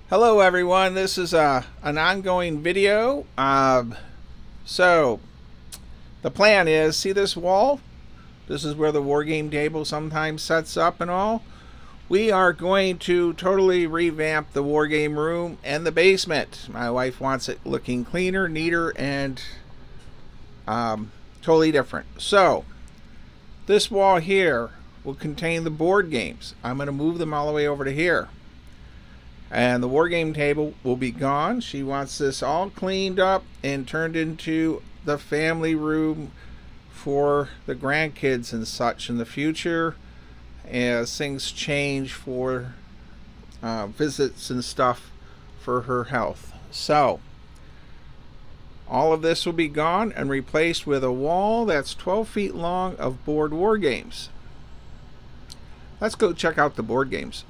Hello everyone, this is an ongoing video. So the plan is, see this wall? This is where the war game table sometimes sets up and all. We are going to totally revamp the war game room and the basement. My wife wants it looking cleaner, neater, and totally different. So this wall here will contain the board games. I'm going to move them all the way over to here. And the war game table will be gone. She wants this all cleaned up and turned into the family room for the grandkids and such in the future as things change for visits and stuff for her health. So all of this will be gone and replaced with a wall that's 12 feet long of board war games. Let's go check out the board games.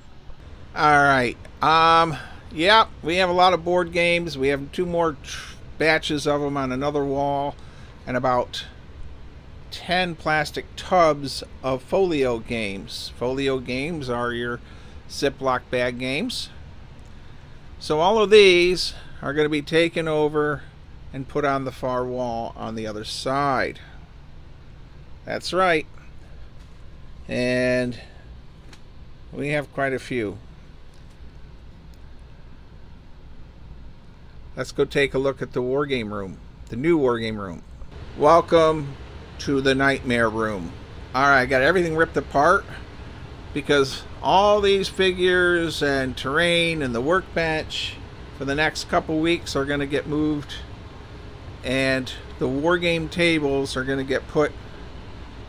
Alright, yeah, we have a lot of board games. We have two more batches of them on another wall, and about 10 plastic tubs of folio games. Folio games are your Ziploc bag games. So all of these are going to be taken over and put on the far wall on the other side. That's right. And we have quite a few. Let's go take a look at the war game room, the new war game room. Welcome to the nightmare room. Alright, I got everything ripped apart because all these figures and terrain and the workbench for the next couple weeks are going to get moved, and the war game tables are going to get put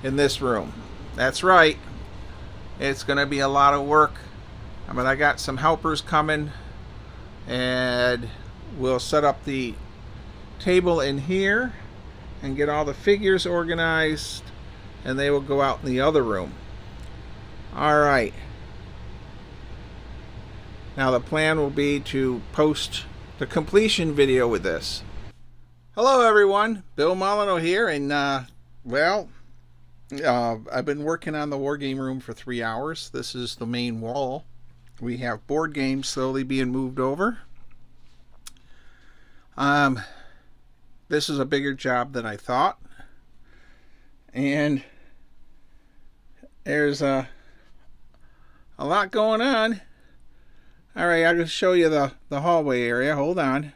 in this room. That's right. It's going to be a lot of work. I got some helpers coming, and we'll set up the table in here and get all the figures organized, and they will go out in the other room. Alright. Now the plan will be to post the completion video with this. Hello everyone, Bill Molyneux here, and well, I've been working on the war game room for 3 hours. This is the main wall. We have board games slowly being moved over. This is a bigger job than I thought, and there's a lot going on. Alright, I'll just show you the hallway area. Hold on.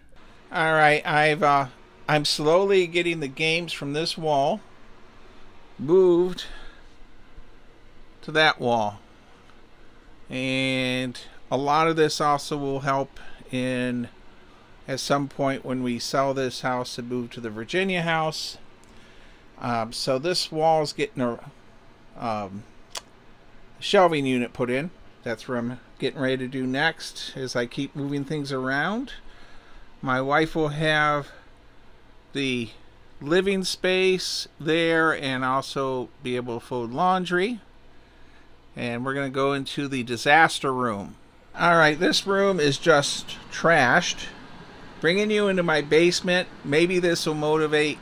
Alright, I'm slowly getting the games from this wall moved to that wall, and a lot of this also will help in at some point when we sell this house and move to the Virginia house. So this wall is getting a shelving unit put in. That's what I'm getting ready to do next as I keep moving things around. My wife will have the living space there and also be able to fold laundry. And we're going to go into the disaster room. Alright, this room is just trashed. Bringing you into my basement. Maybe this will motivate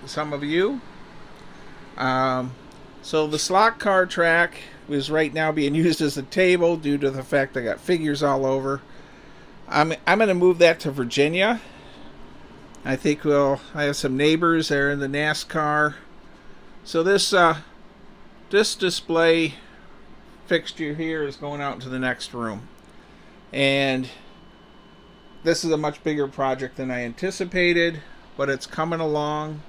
some of you. So the slot car track is right now being used as a table due to the fact I got figures all over. I'm going to move that to Virginia. I think I have some neighbors there in the NASCAR. So this display fixture here is going out into the next room. And this is a much bigger project than I anticipated, but it's coming along.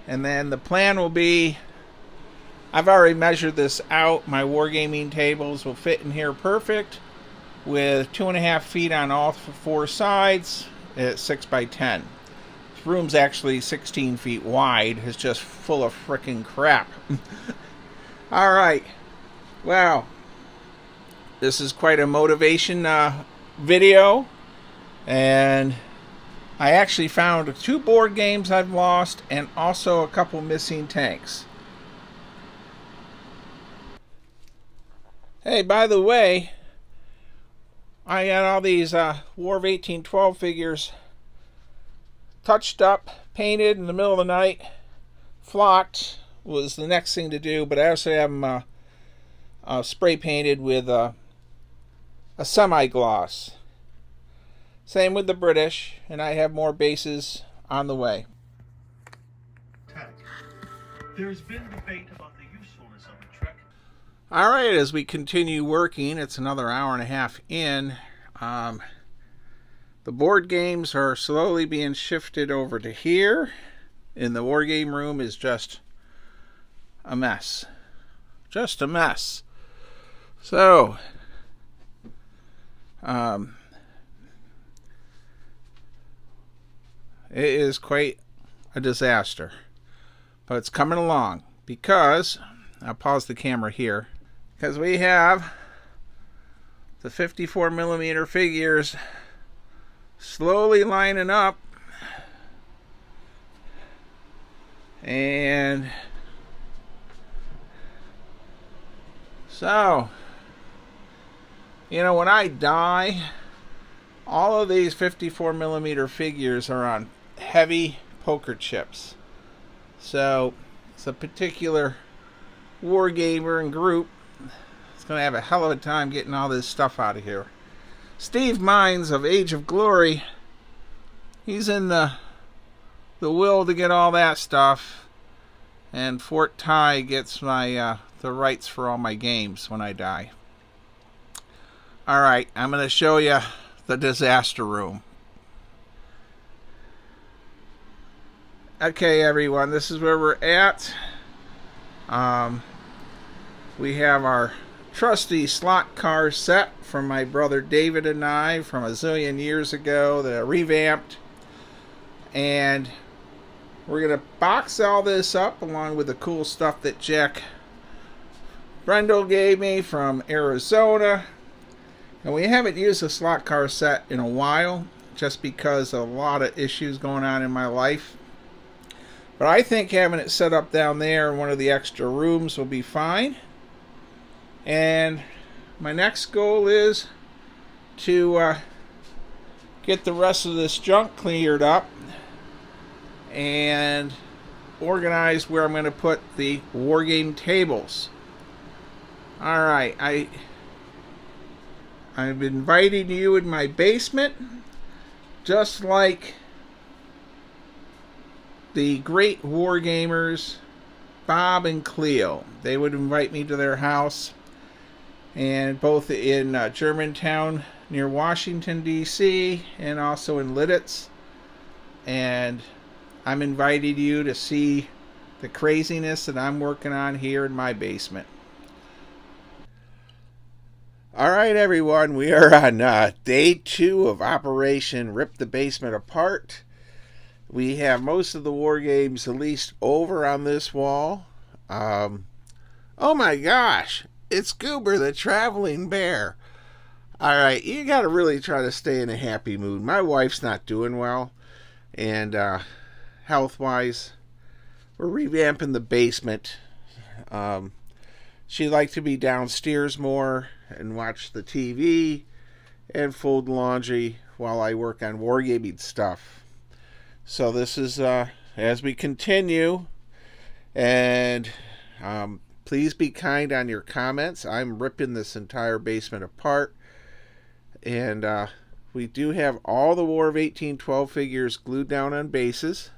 And then the plan will be, I've already measured this out. My wargaming tables will fit in here perfect with 2.5 feet on all 4 sides at 6 by 10. This room's actually 16 feet wide. It's just full of frickin' crap. Alright. Wow. This is quite a motivation video. And I actually found 2 board games I've lost and also a couple missing tanks. Hey, by the way, I got all these War of 1812 figures touched up, painted in the middle of the night. Flocked was the next thing to do, but I also have them spray painted with a semi-gloss. Same with the British, and I have more bases on the way. There's been debate about the usefulness of the trick. Alright, as we continue working, it's another hour and a half in. The board games are slowly being shifted over to here, and the war game room is just a mess. Just a mess. So, it is quite a disaster. But it's coming along because, I'll pause the camera here, because we have the 54mm figures slowly lining up, and so, you know, when I die, all of these 54mm figures are on heavy poker chips. So it's a particular wargamer and group. It's going to have a hell of a time getting all this stuff out of here. Steve Mines of Age of Glory, he's in the will to get all that stuff, and Fort Ty gets my the rights for all my games when I die. Alright, I'm going to show you the disaster room. Okay, everyone, this is where we're at. We have our trusty slot car set from my brother David and I from a zillion years ago that I revamped. And we're going to box all this up along with the cool stuff that Jack Brendel gave me from Arizona. And we haven't used a slot car set in a while, just because of a lot of issues going on in my life. But I think having it set up down there in one of the extra rooms will be fine. And my next goal is to get the rest of this junk cleared up and organize where I'm going to put the wargame tables. Alright, I'm inviting you in my basement, just like the great wargamers Bob and Cleo. They would invite me to their house, and both in Germantown near Washington DC and also in Lidditz. And I'm inviting you to see the craziness that I'm working on here in my basement. Alright, everyone, we are on day 2 of Operation Rip the Basement Apart. We have most of the war games at least over on this wall. Oh my gosh, it's Goober the Traveling Bear. Alright, you gotta really try to stay in a happy mood. My wife's not doing well, and health-wise, we're revamping the basement. She'd like to be downstairs more and watch the TV and fold laundry while I work on wargaming stuff. So this is as we continue, and please be kind on your comments. I'm ripping this entire basement apart, and we do have all the War of 1812 figures glued down on bases.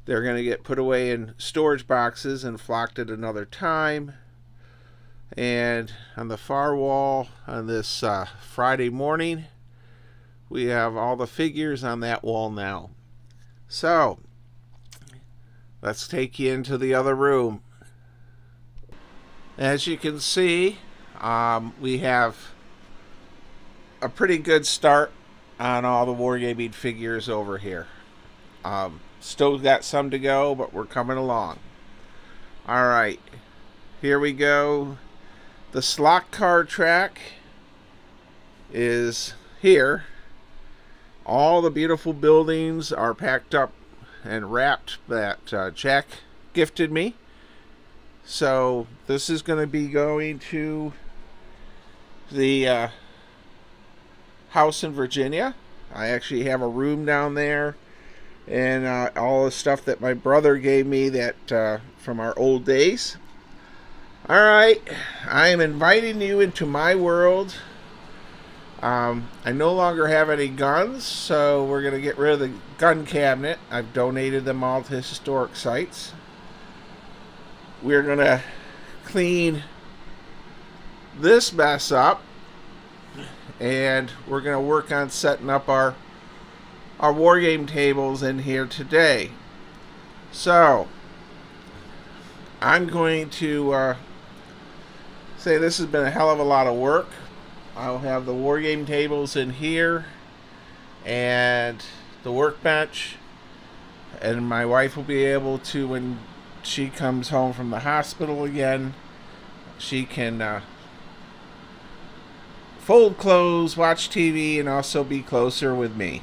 They're going to get put away in storage boxes and flocked at another time. And on the far wall on this Friday morning, we have all the figures on that wall now. So, let's take you into the other room. As you can see, we have a pretty good start on all the wargaming figures over here. Still got some to go, but we're coming along. Alright, here we go. The slot car track is here. All the beautiful buildings are packed up and wrapped that Jack gifted me. So this is going to be going to the house in Virginia. I actually have a room down there, and all the stuff that my brother gave me that from our old days. Alright, I am inviting you into my world. I no longer have any guns, so we're going to get rid of the gun cabinet. I've donated them all to historic sites. We're going to clean this mess up, and we're going to work on setting up our war game tables in here today. So I'm going to say this has been a hell of a lot of work. I'll have the war game tables in here and the workbench, and my wife will be able to, when she comes home from the hospital again, she can fold clothes, watch TV, and also be closer with me.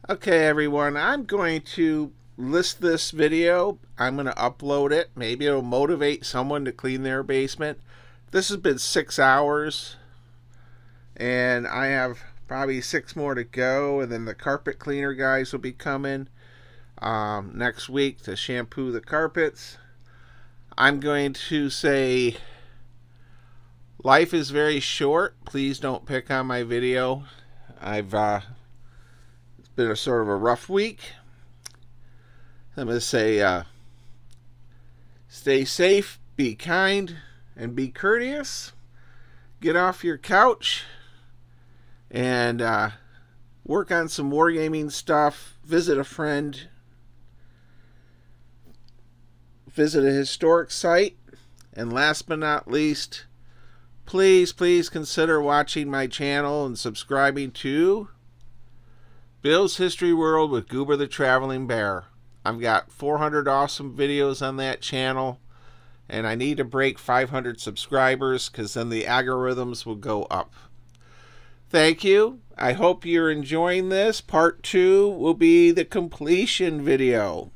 Okay, everyone, I'm going to list this video. I'm going to upload it. Maybe it'll motivate someone to clean their basement. This has been 6 hours, and I have probably 6 more to go, and then the carpet cleaner guys will be coming next week to shampoo the carpets. I'm going to say life is very short. Please don't pick on my video. It's been a sort of a rough week. I'm going to say stay safe, be kind, and be courteous. Get off your couch and work on some wargaming stuff. Visit a friend. Visit a historic site. And last but not least, please consider watching my channel and subscribing to Bill's History World with Goober the Traveling Bear. I've got 400 awesome videos on that channel, and I need to break 500 subscribers because then the algorithms will go up. Thank you. I hope you're enjoying this. Part 2 will be the completion video.